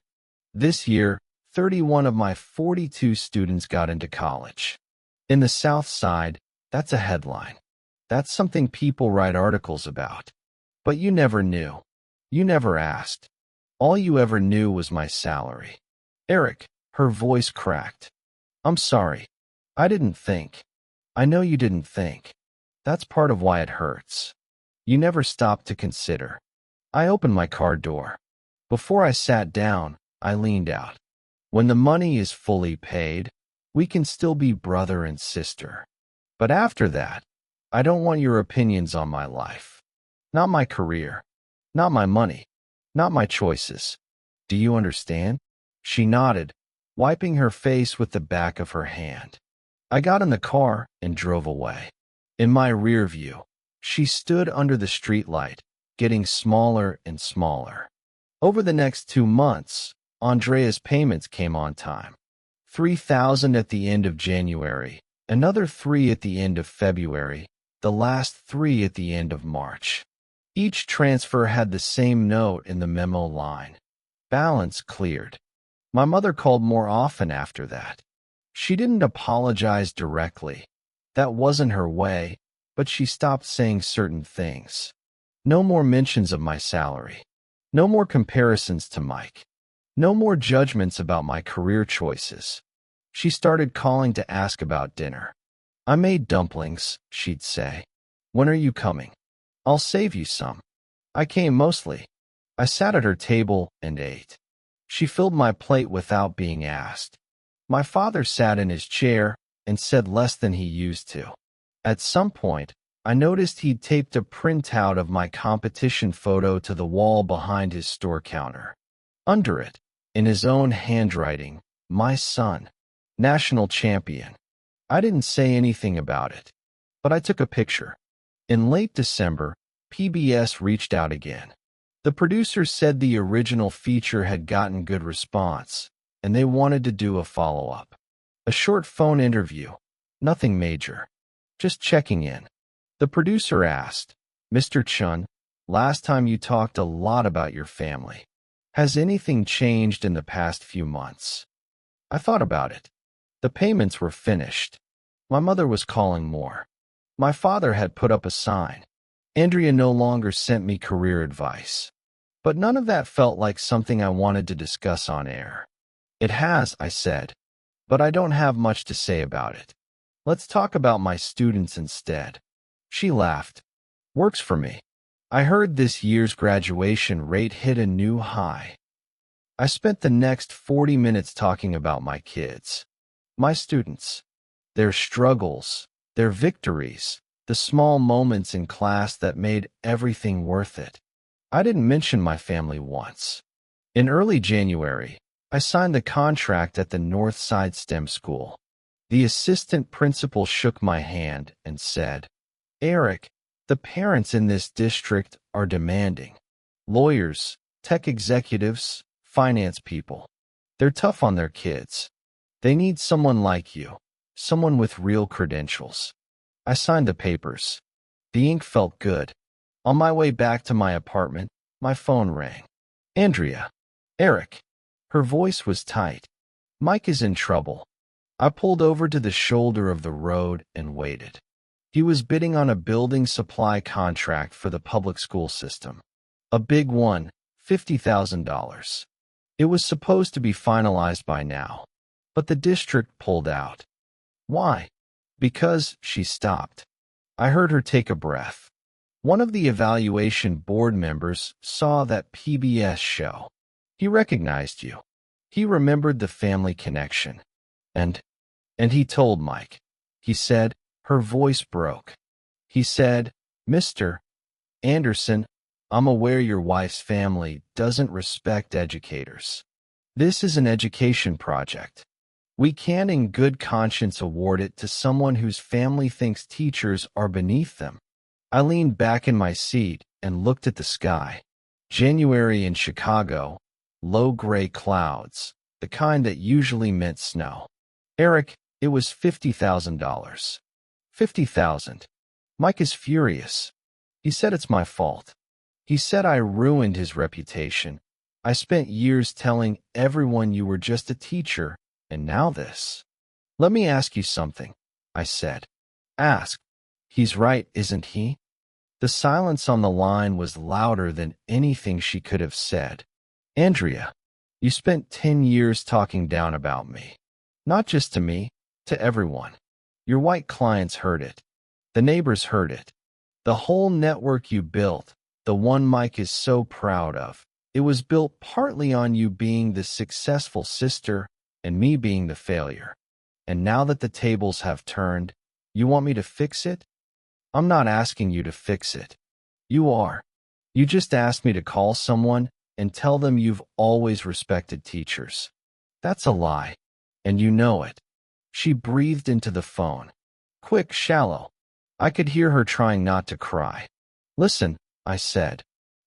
A: This year, 31 of my 42 students got into college. In the South Side, that's a headline. That's something people write articles about. But you never knew. You never asked. All you ever knew was my salary. "Eric," her voice cracked. "I'm sorry. I didn't think. I know you didn't think. That's part of why it hurts. You never stopped to consider." I opened my car door. Before I sat down, I leaned out. "When the money is fully paid, we can still be brother and sister. But after that, I don't want your opinions on my life. Not my career. Not my money. Not my choices. Do you understand?" She nodded, wiping her face with the back of her hand. I got in the car and drove away. In my rear view, she stood under the streetlight, getting smaller and smaller. Over the next 2 months, Andrea's payments came on time. 3,000 at the end of January, another 3 at the end of February, the last 3 at the end of March. Each transfer had the same note in the memo line. Balance cleared. My mother called more often after that. She didn't apologize directly. That wasn't her way, but she stopped saying certain things. No more mentions of my salary. No more comparisons to Mike. No more judgments about my career choices. She started calling to ask about dinner. "I made dumplings," she'd say. "When are you coming? I'll save you some." I came mostly. I sat at her table and ate. She filled my plate without being asked. My father sat in his chair and said less than he used to. At some point, I noticed he'd taped a printout of my competition photo to the wall behind his store counter. Under it, in his own handwriting, "My son, national champion." I didn't say anything about it, but I took a picture. In late December, PBS reached out again. The producer said the original feature had gotten good response, and they wanted to do a follow-up. A short phone interview, nothing major, just checking in. The producer asked, "Mr. Chen, last time you talked a lot about your family. Has anything changed in the past few months?" I thought about it. The payments were finished. My mother was calling more. My father had put up a sign. Andrea no longer sent me career advice. But none of that felt like something I wanted to discuss on air. "It has," I said, "but I don't have much to say about it. Let's talk about my students instead." She laughed. "Works for me. I heard this year's graduation rate hit a new high." I spent the next 40 minutes talking about my kids, my students, their struggles, their victories, the small moments in class that made everything worth it. I didn't mention my family once. In early January, I signed the contract at the North Side STEM school. The assistant principal shook my hand and said, "Eric, the parents in this district are demanding. Lawyers, tech executives, finance people. They're tough on their kids. They need someone like you, someone with real credentials. I signed the papers. The ink felt good. On my way back to my apartment, my phone rang. Andrea. Eric. Her voice was tight. Mike is in trouble. I pulled over to the shoulder of the road and waited. He was bidding on a building supply contract for the public school system. A big one, $50,000. It was supposed to be finalized by now, but the district pulled out. Why? Because she stopped. I heard her take a breath. One of the evaluation board members saw that PBS show. He recognized you. He remembered the family connection. And he told Mike. He said, her voice broke. He said, Mr. Anderson, I'm aware your wife's family doesn't respect educators. This is an education project. We can't in good conscience award it to someone whose family thinks teachers are beneath them. I leaned back in my seat and looked at the sky. January in Chicago, low gray clouds, the kind that usually meant snow. Eric, it was $50,000. $50,000. Mike is furious. He said it's my fault. He said I ruined his reputation. I spent years telling everyone you were just a teacher, and now this. Let me ask you something, I said. Ask. He's right, isn't he? The silence on the line was louder than anything she could have said. Andrea, you spent 10 years talking down about me. Not just to me, to everyone. Your white clients heard it. The neighbors heard it. The whole network you built, the one Mike is so proud of, it was built partly on you being the successful sister and me being the failure. And now that the tables have turned, you want me to fix it? I'm not asking you to fix it. You are. You just asked me to call someone and tell them you've always respected teachers. That's a lie. And you know it. She breathed into the phone. Quick, shallow. I could hear her trying not to cry. Listen, I said.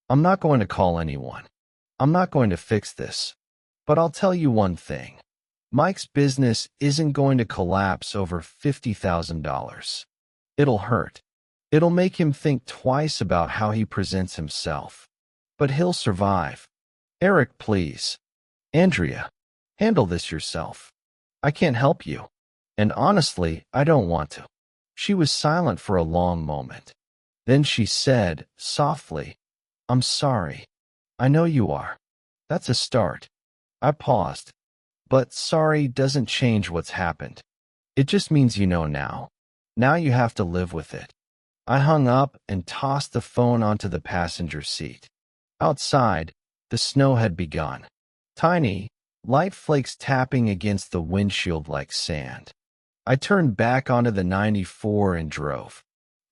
A: I'm not going to call anyone. I'm not going to fix this. But I'll tell you one thing. Mike's business isn't going to collapse over $50,000. It'll hurt. It'll make him think twice about how he presents himself. But he'll survive. Eric, please. Andrea, handle this yourself. I can't help you. And honestly, I don't want to. She was silent for a long moment. Then she said, softly, I'm sorry. I know you are. That's a start. I paused. But sorry doesn't change what's happened. It just means you know now. Now you have to live with it. I hung up and tossed the phone onto the passenger seat. Outside, the snow had begun. Tiny, light flakes tapping against the windshield like sand. I turned back onto the 94 and drove.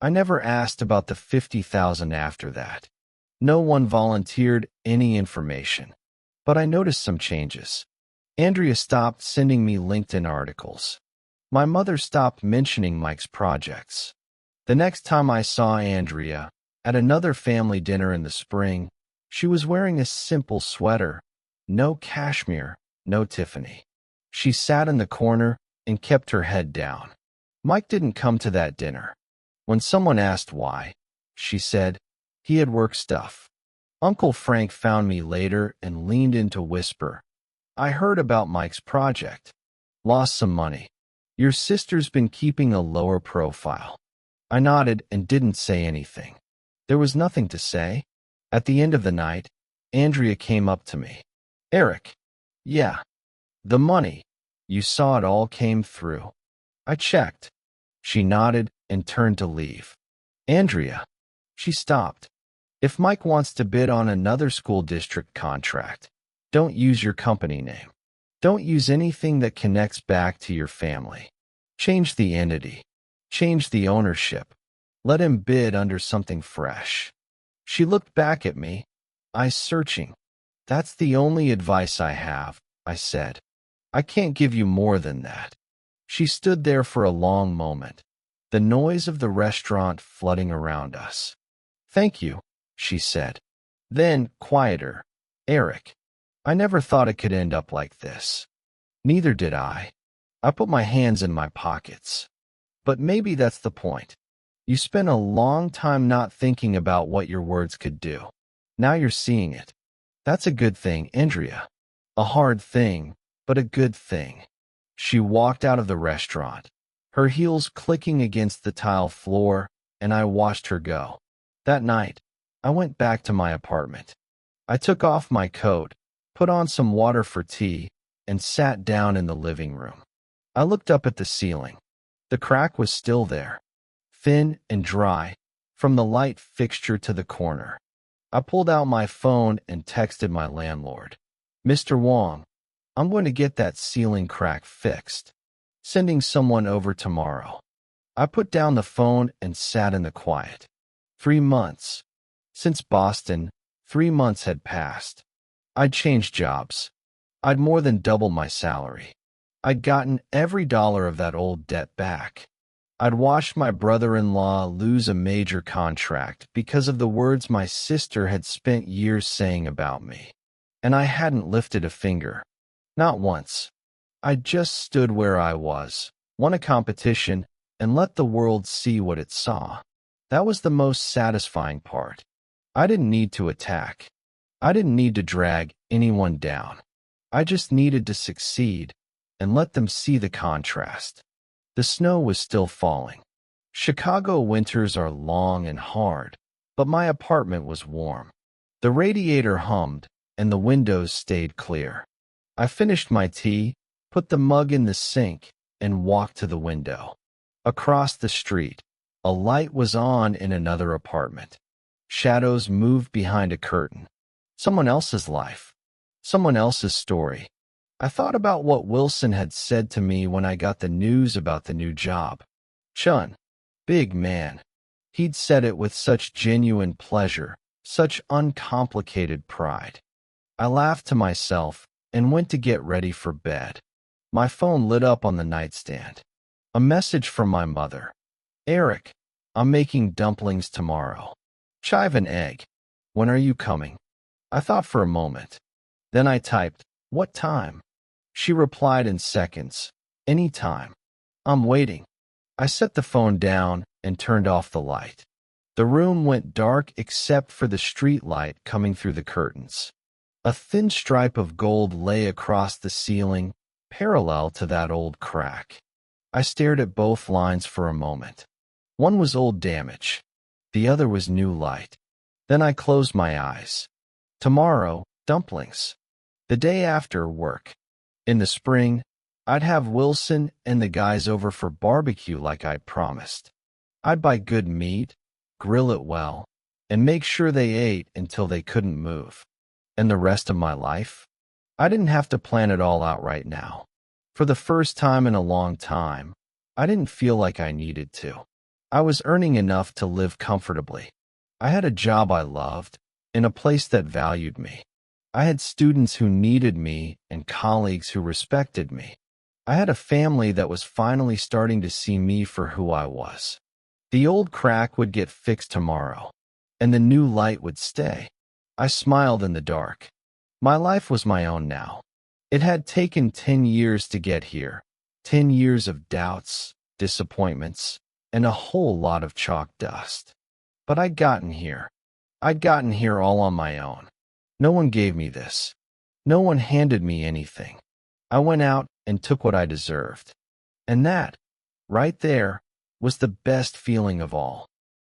A: I never asked about the $50,000 after that. No one volunteered any information. But I noticed some changes. Andrea stopped sending me LinkedIn articles. My mother stopped mentioning Mike's projects. The next time I saw Andrea, at another family dinner in the spring, she was wearing a simple sweater. No cashmere, no Tiffany. She sat in the corner and kept her head down. Mike didn't come to that dinner. When someone asked why, she said, he had work stuff. Uncle Frank found me later and leaned in to whisper, I heard about Mike's project. Lost some money. Your sister's been keeping a lower profile. I nodded and didn't say anything. There was nothing to say. At the end of the night, Andrea came up to me. Eric. Yeah. The money. You saw it all came through. I checked. She nodded and turned to leave. Andrea. She stopped. If Mike wants to bid on another school district contract, don't use your company name. Don't use anything that connects back to your family. Change the entity. Change the ownership. Let him bid under something fresh. She looked back at me, eyes searching. That's the only advice I have, I said. I can't give you more than that. She stood there for a long moment, the noise of the restaurant flooding around us. Thank you, she said. Then, quieter. Eric, I never thought it could end up like this. Neither did I. I put my hands in my pockets. But maybe that's the point. You spent a long time not thinking about what your words could do. Now you're seeing it. That's a good thing, Andrea. A hard thing, but a good thing. She walked out of the restaurant, her heels clicking against the tile floor, and I watched her go. That night, I went back to my apartment. I took off my coat, put on some water for tea, and sat down in the living room. I looked up at the ceiling. The crack was still there, thin and dry, from the light fixture to the corner. I pulled out my phone and texted my landlord. Mr. Wong, I'm going to get that ceiling crack fixed. Sending someone over tomorrow. I put down the phone and sat in the quiet. 3 months. Since Boston, 3 months had passed. I'd changed jobs. I'd more than doubled my salary. I'd gotten every dollar of that old debt back. I'd watched my brother-in-law lose a major contract because of the words my sister had spent years saying about me. And I hadn't lifted a finger. Not once. I just stood where I was, won a competition, and let the world see what it saw. That was the most satisfying part. I didn't need to attack. I didn't need to drag anyone down. I just needed to succeed and let them see the contrast. The snow was still falling. Chicago winters are long and hard, but my apartment was warm. The radiator hummed, and the windows stayed clear. I finished my tea, put the mug in the sink, and walked to the window. Across the street, a light was on in another apartment. Shadows moved behind a curtain. Someone else's life. Someone else's story. I thought about what Wilson had said to me when I got the news about the new job. Chun, big man. He'd said it with such genuine pleasure, such uncomplicated pride. I laughed to myself and went to get ready for bed. My phone lit up on the nightstand. A message from my mother. Eric, I'm making dumplings tomorrow. Chive and egg. When are you coming? I thought for a moment. Then I typed, what time? She replied in seconds. Any time. I'm waiting. I set the phone down and turned off the light. The room went dark except for the street light coming through the curtains. A thin stripe of gold lay across the ceiling, parallel to that old crack. I stared at both lines for a moment. One was old damage. The other was new light. Then I closed my eyes. Tomorrow, dumplings. The day after, work. In the spring, I'd have Wilson and the guys over for barbecue like I'd promised. I'd buy good meat, grill it well, and make sure they ate until they couldn't move. And the rest of my life? I didn't have to plan it all out right now. For the first time in a long time, I didn't feel like I needed to. I was earning enough to live comfortably. I had a job I loved, in a place that valued me. I had students who needed me and colleagues who respected me. I had a family that was finally starting to see me for who I was. The old crack would get fixed tomorrow, and the new light would stay. I smiled in the dark. My life was my own now. It had taken 10 years to get here, 10 years of doubts, disappointments, and a whole lot of chalk dust. But I'd gotten here. I'd gotten here all on my own. No one gave me this. No one handed me anything. I went out and took what I deserved. And that, right there, was the best feeling of all.